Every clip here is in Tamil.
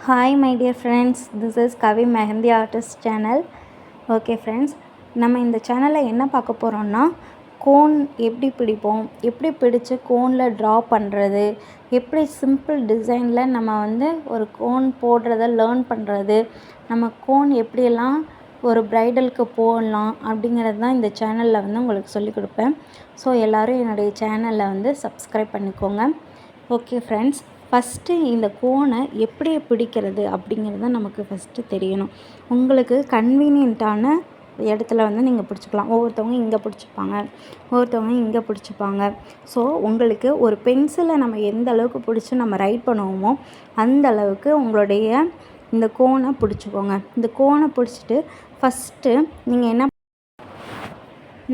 Hi my dear friends, this is Kavi Mehendi Artist channel. Okay friends, நம்ம இந்த சேனலில் என்ன பார்க்க போகிறோம்னா கோன் எப்படி பிடிப்போம், எப்படி பிடிச்சு கோனில் ட்ரா பண்ணுறது, எப்படி சிம்பிள் டிசைனில் நம்ம ஒரு கோன் போடுறத லேர்ன் பண்ணுறது, நம்ம கோன் எப்படியெல்லாம் ஒரு ப்ரைடலுக்கு போடலாம் அப்படிங்கிறது தான் இந்த சேனலில் உங்களுக்கு சொல்லிக் கொடுப்பேன். ஸோ எல்லோரும் என்னுடைய சேனலில் சப்ஸ்கிரைப் பண்ணிக்கோங்க. ஓகே ஃப்ரெண்ட்ஸ், ஃபஸ்ட்டு இந்த கோனை எப்படி பிடிக்கிறது அப்படிங்கிறது நமக்கு ஃபஸ்ட்டு தெரியணும். உங்களுக்கு கன்வீனியண்ட்டான இடத்துல நீங்கள் பிடிச்சிக்கலாம். ஒவ்வொருத்தவங்க இங்கே பிடிச்சிப்பாங்க, ஒவ்வொருத்தவங்க இங்கே பிடிச்சிப்பாங்க. ஸோ உங்களுக்கு ஒரு பென்சிலை நம்ம எந்த அளவுக்கு பிடிச்சி நம்ம ரைட் பண்ணுவோமோ அந்த அளவுக்கு உங்களுடைய இந்த கோனை பிடிச்சிக்கோங்க. இந்த கோனை பிடிச்சிட்டு ஃபஸ்ட்டு நீங்கள்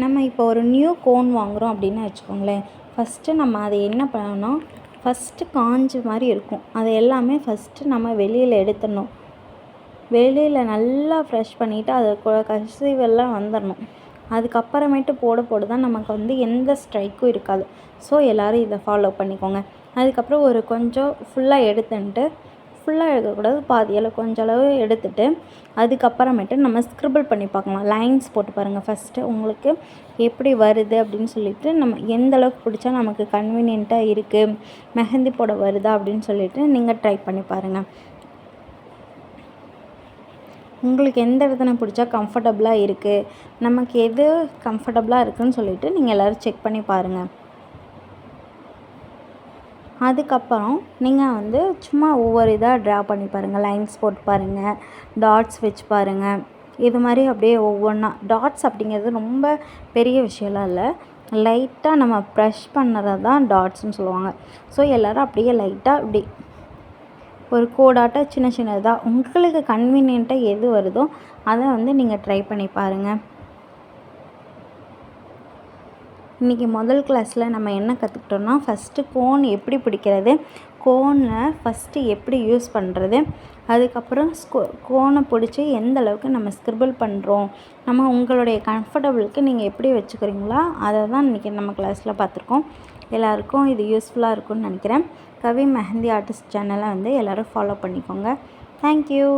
நம்ம இப்போ ஒரு நியூ கோன் வாங்குகிறோம் அப்படின்னு வச்சுக்கோங்களேன். ஃபஸ்ட்டு நம்ம அதை என்ன பண்ணணும், ஃபஸ்ட்டு காஞ்ச மாதிரி இருக்கும், அது எல்லாமே ஃபஸ்ட்டு நம்ம வெளியில் எடுத்துடணும். வெளியில் நல்லா ஃப்ரெஷ் பண்ணிவிட்டு அது கசிவெல்லாம் வந்துடணும். அதுக்கப்புறமேட்டு போட தான் நமக்கு எந்த ஸ்ட்ரைக்கும் இருக்காது. ஸோ எல்லோரும் இதை ஃபாலோ பண்ணிக்கோங்க. அதுக்கப்புறம் ஒரு கொஞ்சம் ஃபுல்லாக எடுத்துன்ட்டு, ஃபுல்லாக எடுக்கக்கூடாது, பாதியில் கொஞ்சம் அளவு எடுத்துகிட்டு அதுக்கப்புறமேட்டு நம்ம ஸ்க்ரிபிள் பண்ணி பார்க்கலாம். லைன்ஸ் போட்டு பாருங்கள் ஃபஸ்ட்டு, உங்களுக்கு எப்படி வருது அப்படின்னு சொல்லிவிட்டு, நம்ம எந்த அளவுக்கு பிடிச்சா நமக்கு கன்வீனியண்ட்டாக இருக்குது, மெஹந்தி போட வருதா அப்படின்னு சொல்லிவிட்டு நீங்கள் ட்ரை பண்ணி பாருங்கள். உங்களுக்கு எந்த விதனை பிடிச்சா கம்ஃபர்டபுளாக இருக்குது, நமக்கு எது கம்ஃபர்டபுளாக இருக்குதுன்னு சொல்லிவிட்டு நீங்கள் எல்லோரும் செக் பண்ணி பாருங்கள். அதுக்கப்புறம் நீங்கள் சும்மா ஒவ்வொரு இதாக ட்ரா பண்ணி பாருங்கள். லைன்ஸ் போட்டு பாருங்கள், டாட்ஸ் வச்சு பாருங்கள். இது மாதிரி அப்படியே ஒவ்வொன்றா டாட்ஸ் அப்படிங்கிறது ரொம்ப பெரிய விஷயம்லாம் இல்லை, லைட்டாக நம்ம ப்ரஷ் பண்ணுறது தான் டாட்ஸ்னு சொல்லுவாங்க. ஸோ எல்லோரும் அப்படியே லைட்டாக இப்படி ஒரு கோடாட்ட சின்ன சின்னதாக உங்களுக்கு கன்வீனியண்ட்டாக எது வருதோ அதை நீங்கள் ட்ரை பண்ணி பாருங்கள். இன்றைக்கி முதல் கிளாஸில் நம்ம என்ன கற்றுக்கிட்டோம்னா, ஃபஸ்ட்டு கோன் எப்படி பிடிக்கிறது, கோனை ஃபஸ்ட்டு எப்படி யூஸ் பண்ணுறது, அதுக்கப்புறம் கோனை பிடிச்சி எந்த அளவுக்கு நம்ம ஸ்க்ரிபிள் பண்ணுறோம், நம்ம உங்களுடைய கம்ஃபர்டபுளுக்கு நீங்கள் எப்படி வச்சுக்கிறீங்களோ அதை தான் இன்றைக்கி நம்ம கிளாஸில் பார்த்துருக்கோம். எல்லாேருக்கும் இது யூஸ்ஃபுல்லாக இருக்கும்னு நினைக்கிறேன். கவி மெஹந்தி ஆர்டிஸ்ட் சேனலை எல்லோரும் ஃபாலோ பண்ணிக்கோங்க. தேங்க்யூ.